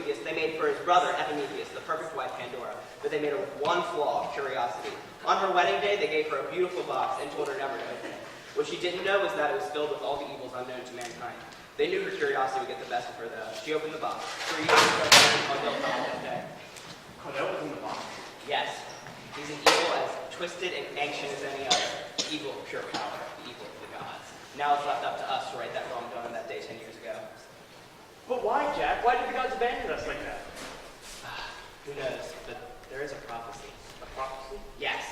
Prometheus, they made for his brother Epimetheus, the perfect wife Pandora, but they made her with one flaw, curiosity. On her wedding day, they gave her a beautiful box and told her never to open it. What she didn't know was that it was filled with all the evils unknown to mankind. They knew her curiosity would get the best of her, though. She opened the box. 3 years ago, Caudel found that day. Caudel was in the box? Yes. He's an evil as twisted and ancient as any other. Evil of pure power, the evil of the gods. Now it's left up to us to right that wrong done on that day 10 years ago. But why, Jack? Why did the gods abandon us like that? Who knows? But there is a prophecy. A prophecy? Yes.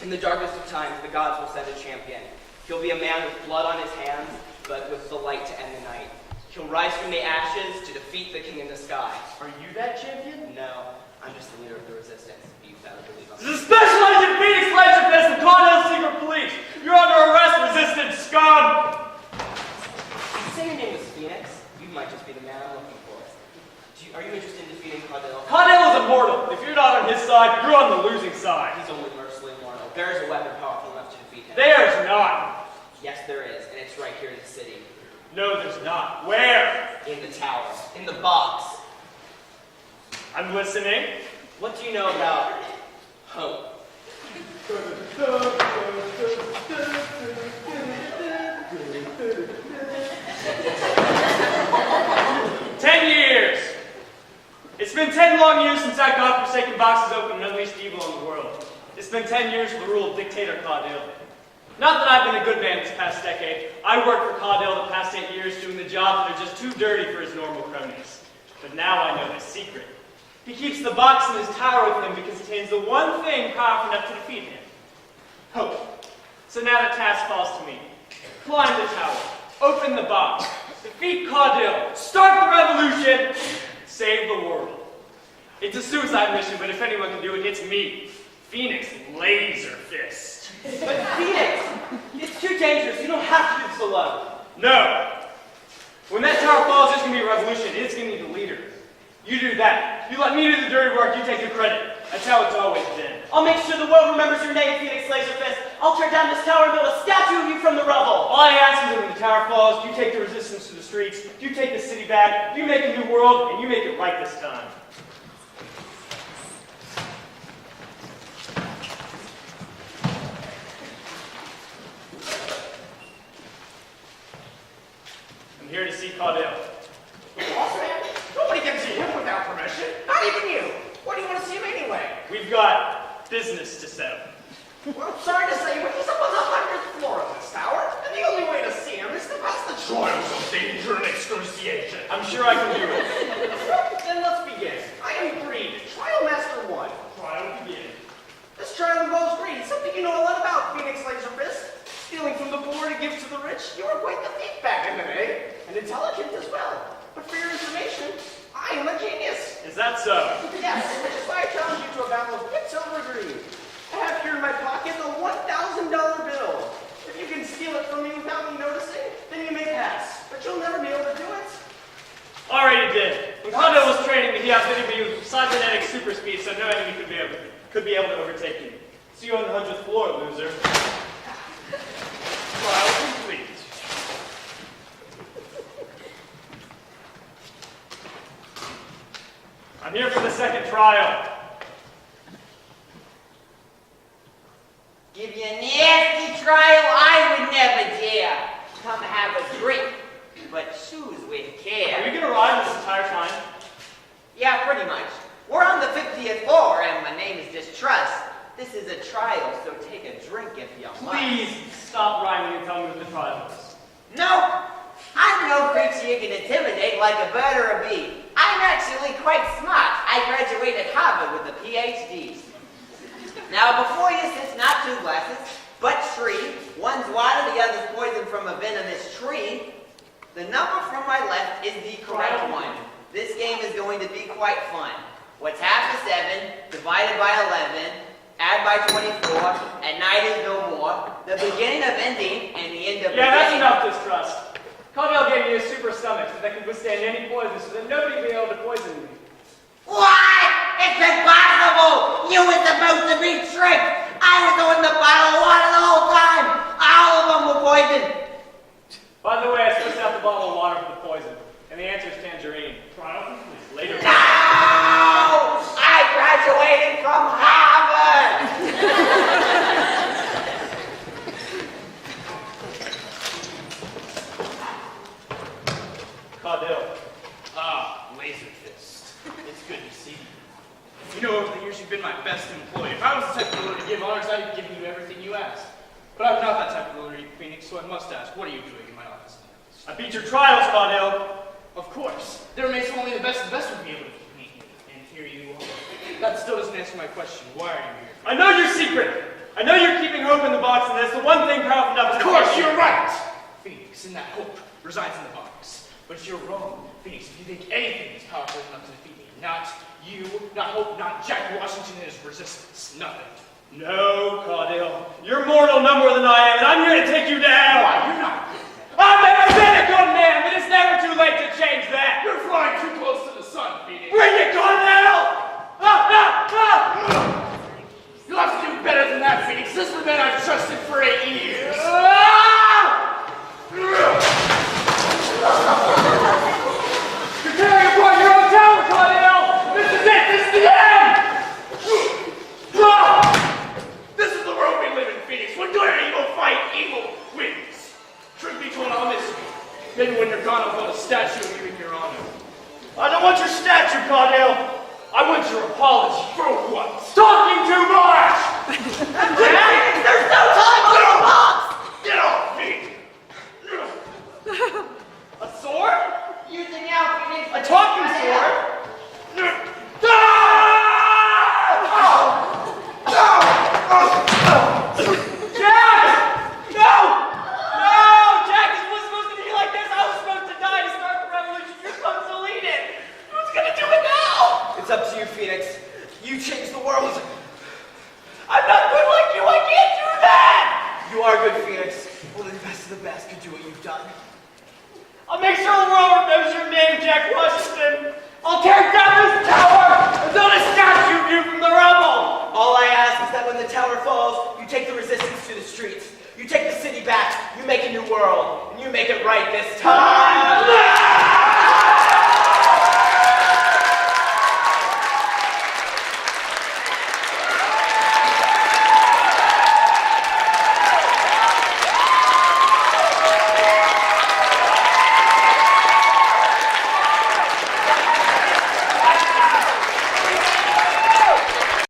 In the darkest of times, the gods will send a champion. He'll be a man with blood on his hands, but with the light to end the night. He'll rise from the ashes to defeat the king in the sky. Are you that champion? No, I'm just the leader of the resistance. You better believe I'm. This is Special Agent Phoenix Legendfist of Caudel's Secret Police. You're under arrest, resistance scum! You say your name was Phoenix? You might just be the man I'm looking for. Are you interested in defeating Caudel? Caudel is immortal. If you're not on his side, you're on the losing side. He's only mercifully immortal. There is a weapon powerful enough to defeat him. There's not. Yes, there is, and it's right here in the city. No, there's not. Where? In the tower. In the box. I'm listening. What do you know about hope? 10 years. It's been 10 long years since that godforsaken box has opened and unleashed evil on the world. It's been 10 years for the rule of dictator Caudel. Not that I've been a good man this past decade. I worked for Caudel the past 8 years doing the jobs that are just too dirty for his normal cronies. But now I know his secret. He keeps the box in his tower with him because it contains the one thing powerful enough to defeat him. Hope. So now the task falls to me. Climb the tower. Open the box. Defeat Caudel. Start the revolution. Save the world. It's a suicide mission, but if anyone can do it, it's me. Phoenix Laser Fist. But Phoenix! It's too dangerous. You don't have to do this alone. No. When that tower falls, there's going to be a revolution. It's going to need a leader. You do that. You let me do the dirty work, you take the credit. That's how it's always been. I'll make sure the world remembers your name, Phoenix Laserfist. I'll tear down this tower and build a statue of you from the rubble. All I ask is that when the tower falls, you take the resistance to the streets, you take the city back, you make a new world, and you make it right this time. I'm here to see Caudel. Boss man, nobody can see him without permission. Not even you. Why do you want to see him anyway? We've got business to settle. Well, sorry to say, but he's up on the 100th floor of this tower, and the only way to see him is to pass the trials of danger and excruciation. I'm sure I can do it. Then let's begin. I am Greed, Trial Master 1. Trial begin. This trial involves greed, something you know a lot about, Phoenix Laserfist. Stealing from the poor to give to the rich, you were quite the thief back in the day, and intelligent as well. But for your information, I am a genius. Is that so? Yes, which is why I challenge you to a battle of wits over greed. I have here in my pocket a $1,000 bill. If you can steal it from me without me noticing, then you may pass. But you'll never be able to do it. Already did. When Caudel was training me, he outfitted me with cybernetic super speed, so no enemy could be able to overtake me. See you on the 100th floor, loser. Trial complete. I'm here for the second trial. Give you a nasty trial, I would never dare. Come have a drink, but choose with care. Are you gonna ride this entire time? Yeah, pretty much. We're on the 50th floor, and my name is Distrust. This is a trial, so take a drink if you must. Please stop rhyming and tell me what the trial is. No, I'm no creature you can intimidate like a bird or a bee. I'm actually quite smart. I graduated Harvard with a PhD. Now before you sits not 2 glasses, but 3. One's water, the other's poison from a venomous tree. The number from my left is the correct one. This game is going to be quite fun. What's half of 7, divided by 11, add by 24, and night is no more. The beginning of ending, and the end of Yeah, that's beginning. enough Distrust. Caudel gave me a super stomach so that can withstand any poison, so that nobody will be able to poison me. What? It's impossible! You were supposed to be tricked! I was on the bottle of water the whole time! All of them were poisoned! By the way, I switched out the bottle of water for the poison, and the answer is tangerine. Trial complete. later. No! I graduated from Harvard! Caudill. Ah, Laser Fist. It's good to see you. You know, over the years, you've been my best employee. If I was the type of ruler to give honors, I'd have given you everything you asked. But I'm not that type of ruler, Phoenix, so I must ask, what are you doing in my office? I beat your trials, Caudill. Of course. There remains only the best of the best would be able to meet me. And here you are. That still doesn't answer my question. Why are you here? I know your secret. I know you're keeping hope in the box, and that's the one thing powerful enough to... Of course, you're right! Phoenix, and that hope resides in the box. But you're wrong, Phoenix. If you think anything is powerful enough to defeat me, not you, not hope, not Jack Washington and his resistance. Nothing. No, Caudill. You're mortal no more than I am, and I'm here to take you down. Why? You're not. I've never been a good man, but it's never too late to change that. You're flying too close to the sun, Phoenix. Bring it, Caudill! You'll have to do better than that, Phoenix. This is the man I've trusted for 8 years. You're tearing apart your own tower, Caudill! This is it! This is the end! This is the world we live in, Phoenix. When good and evil fight, evil wins. Truth be told, I'll miss you. Maybe when you're gone, I'll build a statue of you in your honor. I don't want your statue, Caudill. I want your apology. For what? Talking too much! There's no time for the box! Get off me! A sword? Use it now, Phoenix. A talking sword? Jack! No! No! Jack, this wasn't supposed to be like this. I was supposed to die to start the revolution. You're supposed to lead it. Who's gonna do it now? It's up to you, Phoenix. You changed the world. I'm not good like you. I can't do that. You are good, Phoenix. Only the best of the best could do what you've done. I'll make sure the world remembers your name, Jack Washington. I'll tear down this tower and build a statue of you from the rubble. All I ask is that when the tower falls, you take the resistance to the streets. You take the city back. You make a new world. And you make it right this time.